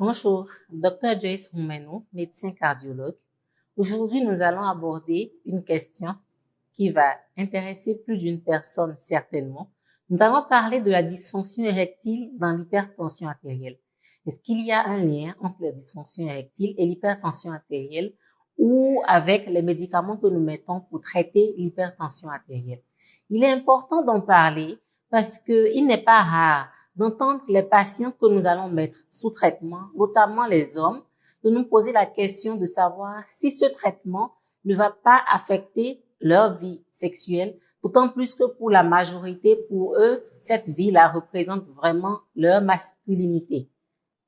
Bonjour, Dr. Joyce Roumenou, médecin cardiologue. Aujourd'hui, nous allons aborder une question qui va intéresser plus d'une personne certainement. Nous allons parler de la dysfonction érectile dans l'hypertension artérielle. Est-ce qu'il y a un lien entre la dysfonction érectile et l'hypertension artérielle ou avec les médicaments que nous mettons pour traiter l'hypertension artérielle? Il est important d'en parler parce qu'il n'est pas rare d'entendre les patients que nous allons mettre sous traitement, notamment les hommes, de nous poser la question de savoir si ce traitement ne va pas affecter leur vie sexuelle, d'autant plus que pour la majorité, pour eux, cette vie-là représente vraiment leur masculinité.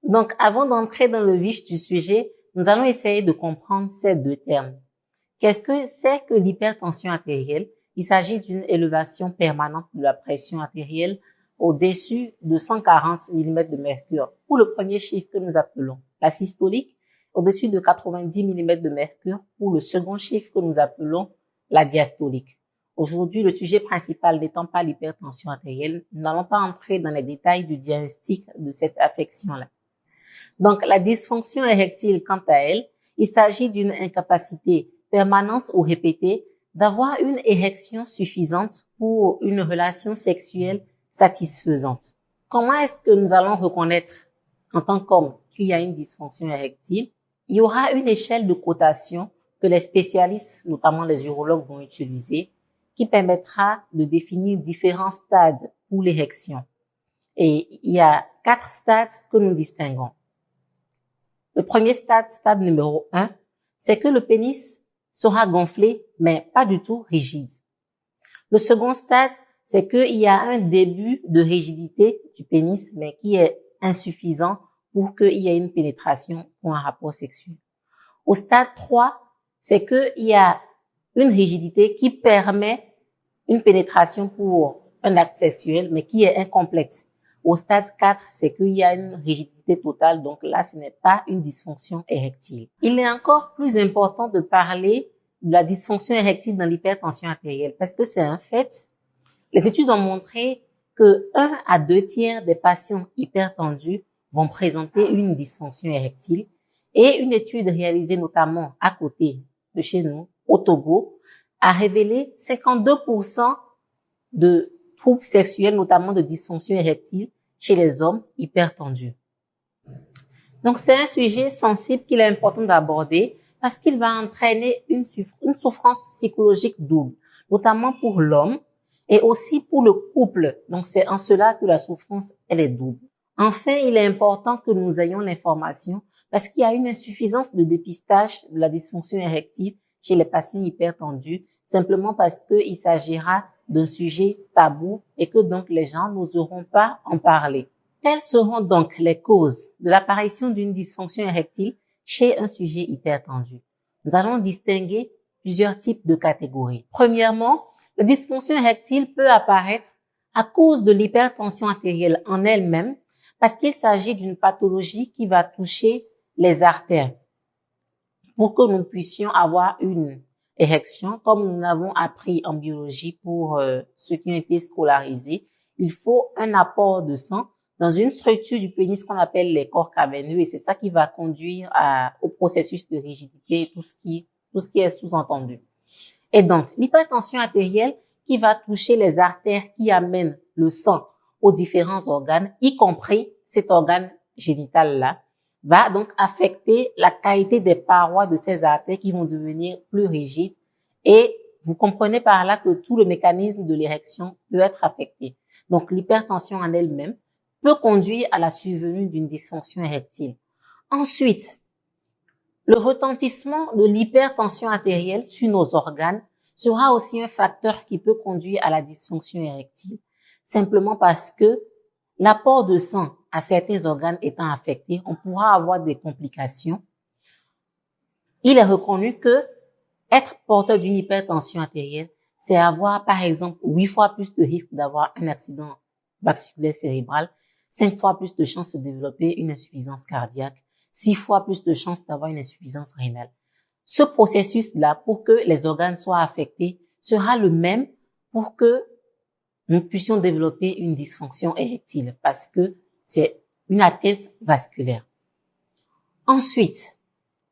Donc, avant d'entrer dans le vif du sujet, nous allons essayer de comprendre ces deux termes. Qu'est-ce que c'est que l'hypertension artérielle? Il s'agit d'une élévation permanente de la pression artérielle au-dessus de 140 mm de mercure. Pour le premier chiffre que nous appelons la systolique, au-dessus de 90 mm de mercure pour le second chiffre que nous appelons la diastolique. Aujourd'hui, le sujet principal n'étant pas l'hypertension artérielle, nous n'allons pas entrer dans les détails du diagnostic de cette affection-là. Donc, la dysfonction érectile, quant à elle, il s'agit d'une incapacité permanente ou répétée d'avoir une érection suffisante pour une relation sexuelle satisfaisante. Comment est-ce que nous allons reconnaître en tant qu'homme qu'il y a une dysfonction érectile? Il y aura une échelle de cotation que les spécialistes, notamment les urologues, vont utiliser, qui permettra de définir différents stades pour l'érection. Et il y a 4 stades que nous distinguons. Le premier stade, stade numéro 1, c'est que le pénis sera gonflé, mais pas du tout rigide. Le second stade, c'est qu'il y a un début de rigidité du pénis, mais qui est insuffisant pour qu'il y ait une pénétration pour un rapport sexuel. Au stade 3, c'est qu'il y a une rigidité qui permet une pénétration pour un acte sexuel, mais qui est incomplète. Au stade 4, c'est qu'il y a une rigidité totale, donc là, ce n'est pas une dysfonction érectile. Il est encore plus important de parler de la dysfonction érectile dans l'hypertension artérielle, parce que c'est un fait. Les études ont montré que 1 à 2 tiers des patients hypertendus vont présenter une dysfonction érectile, et une étude réalisée notamment à côté de chez nous, au Togo, a révélé 52% de troubles sexuels, notamment de dysfonction érectile, chez les hommes hypertendus. Donc, c'est un sujet sensible qu'il est important d'aborder parce qu'il va entraîner une souffrance psychologique double, notamment pour l'homme et aussi pour le couple. Donc, c'est en cela que la souffrance, elle est double. Enfin, il est important que nous ayons l'information parce qu'il y a une insuffisance de dépistage de la dysfonction érectile chez les patients hypertendus, simplement parce qu'il s'agira d'un sujet tabou et que donc les gens n'oseront pas en parler. Quelles seront donc les causes de l'apparition d'une dysfonction érectile chez un sujet hypertendu? Nous allons distinguer plusieurs types de catégories. Premièrement, la dysfonction érectile peut apparaître à cause de l'hypertension artérielle en elle-même parce qu'il s'agit d'une pathologie qui va toucher les artères. Pour que nous puissions avoir une érection, comme nous l'avons appris en biologie pour ceux qui ont été scolarisés, il faut un apport de sang dans une structure du pénis qu'on appelle les corps caverneux et c'est ça qui va conduire au processus de rigidité et tout ce qui est sous-entendu. Et donc, l'hypertension artérielle qui va toucher les artères qui amènent le sang aux différents organes, y compris cet organe génital-là, va donc affecter la qualité des parois de ces artères qui vont devenir plus rigides et vous comprenez par là que tout le mécanisme de l'érection peut être affecté. Donc l'hypertension en elle-même peut conduire à la survenue d'une dysfonction érectile. Ensuite, le retentissement de l'hypertension artérielle sur nos organes sera aussi un facteur qui peut conduire à la dysfonction érectile, simplement parce que l'apport de sang à certains organes étant affectés, on pourra avoir des complications. Il est reconnu que être porteur d'une hypertension artérielle, c'est avoir, par exemple, 8 fois plus de risque d'avoir un accident vasculaire cérébral, 5 fois plus de chances de développer une insuffisance cardiaque, 6 fois plus de chances d'avoir une insuffisance rénale. Ce processus-là, pour que les organes soient affectés, sera le même pour que nous puissions développer une dysfonction érectile parce que c'est une atteinte vasculaire. Ensuite,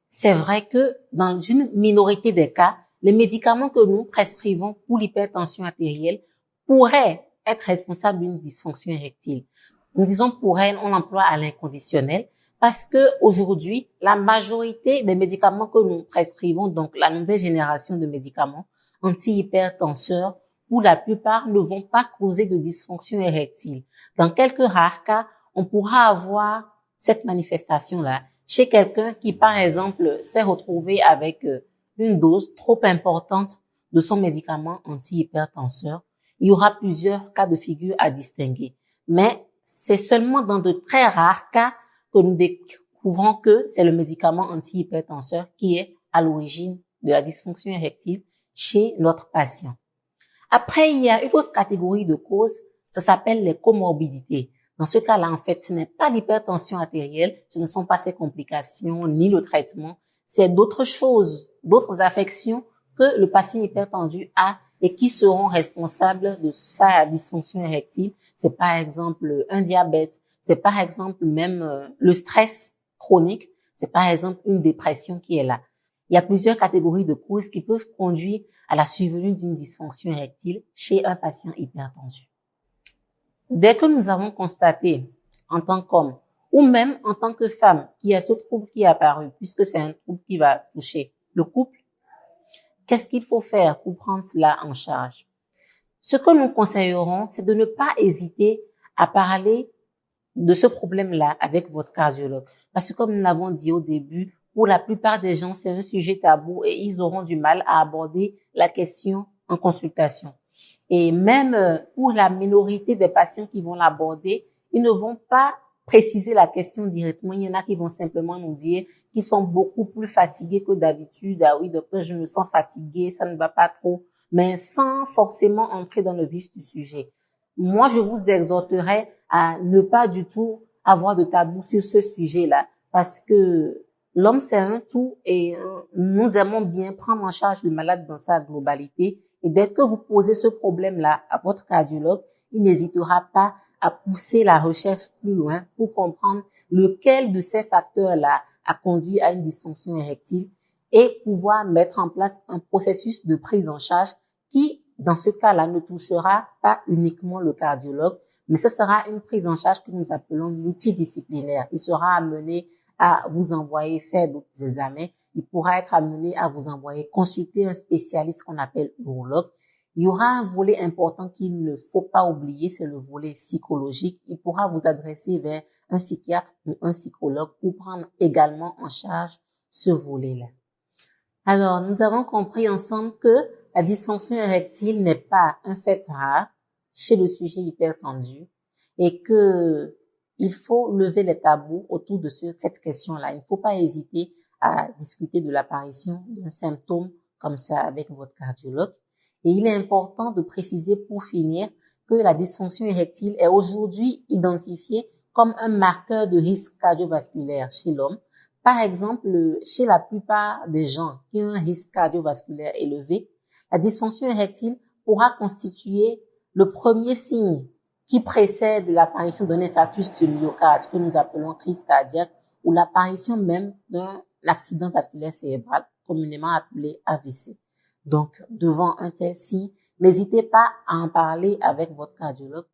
c'est vrai que dans une minorité des cas, les médicaments que nous prescrivons pour l'hypertension artérielle pourraient être responsables d'une dysfonction érectile. Nous disons pourrait, on l'emploie à l'inconditionnel parce que aujourd'hui, la majorité des médicaments que nous prescrivons, donc la nouvelle génération de médicaments anti-hypertenseurs, pour la plupart ne vont pas causer de dysfonction érectile. Dans quelques rares cas, on pourra avoir cette manifestation-là chez quelqu'un qui, par exemple, s'est retrouvé avec une dose trop importante de son médicament anti-hypertenseur. Il y aura plusieurs cas de figure à distinguer. Mais c'est seulement dans de très rares cas que nous découvrons que c'est le médicament anti-hypertenseur qui est à l'origine de la dysfonction érectile chez notre patient. Après, il y a une autre catégorie de causes, ça s'appelle les comorbidités. Dans ce cas-là, en fait, ce n'est pas l'hypertension artérielle, ce ne sont pas ses complications ni le traitement, c'est d'autres choses, d'autres affections que le patient hypertendu a et qui seront responsables de sa dysfonction érectile. C'est par exemple un diabète, c'est par exemple même le stress chronique, c'est par exemple une dépression qui est là. Il y a plusieurs catégories de causes qui peuvent conduire à la survenue d'une dysfonction érectile chez un patient hypertendu. Dès que nous avons constaté en tant qu'homme ou même en tant que femme qu'il y a ce trouble qui est apparu, puisque c'est un trouble qui va toucher le couple, qu'est-ce qu'il faut faire pour prendre cela en charge? Ce que nous conseillerons, c'est de ne pas hésiter à parler de ce problème-là avec votre cardiologue. Parce que comme nous l'avons dit au début, pour la plupart des gens, c'est un sujet tabou et ils auront du mal à aborder la question en consultation. Et même pour la minorité des patients qui vont l'aborder, ils ne vont pas préciser la question directement. Il y en a qui vont simplement nous dire qu'ils sont beaucoup plus fatigués que d'habitude. Ah oui, docteur, je me sens fatigué, ça ne va pas trop. Mais sans forcément entrer dans le vif du sujet. Moi, je vous exhorterai à ne pas du tout avoir de tabou sur ce sujet-là. Parce que l'homme, c'est un tout et nous aimons bien prendre en charge le malade dans sa globalité. Et dès que vous posez ce problème-là à votre cardiologue, il n'hésitera pas à pousser la recherche plus loin pour comprendre lequel de ces facteurs-là a conduit à une dysfonction érectile et pouvoir mettre en place un processus de prise en charge qui, dans ce cas-là, ne touchera pas uniquement le cardiologue, mais ce sera une prise en charge que nous appelons multidisciplinaire. Il sera amené à vous envoyer faire d'autres examens. Il pourra être amené à vous envoyer consulter un spécialiste qu'on appelle urologue. Il y aura un volet important qu'il ne faut pas oublier, c'est le volet psychologique. Il pourra vous adresser vers un psychiatre ou un psychologue pour prendre également en charge ce volet-là. Alors, nous avons compris ensemble que la dysfonction érectile n'est pas un fait rare chez le sujet hypertendu et que il faut lever les tabous autour de cette question-là. Il ne faut pas hésiter à discuter de l'apparition d'un symptôme comme ça avec votre cardiologue. Et il est important de préciser pour finir que la dysfonction érectile est aujourd'hui identifiée comme un marqueur de risque cardiovasculaire chez l'homme. Par exemple, chez la plupart des gens qui ont un risque cardiovasculaire élevé, la dysfonction érectile pourra constituer le premier signe qui précède l'apparition d'un infarctus du myocarde, que nous appelons crise cardiaque, ou l'apparition même d'un accident vasculaire cérébral, communément appelé AVC. Donc, devant un tel signe, n'hésitez pas à en parler avec votre cardiologue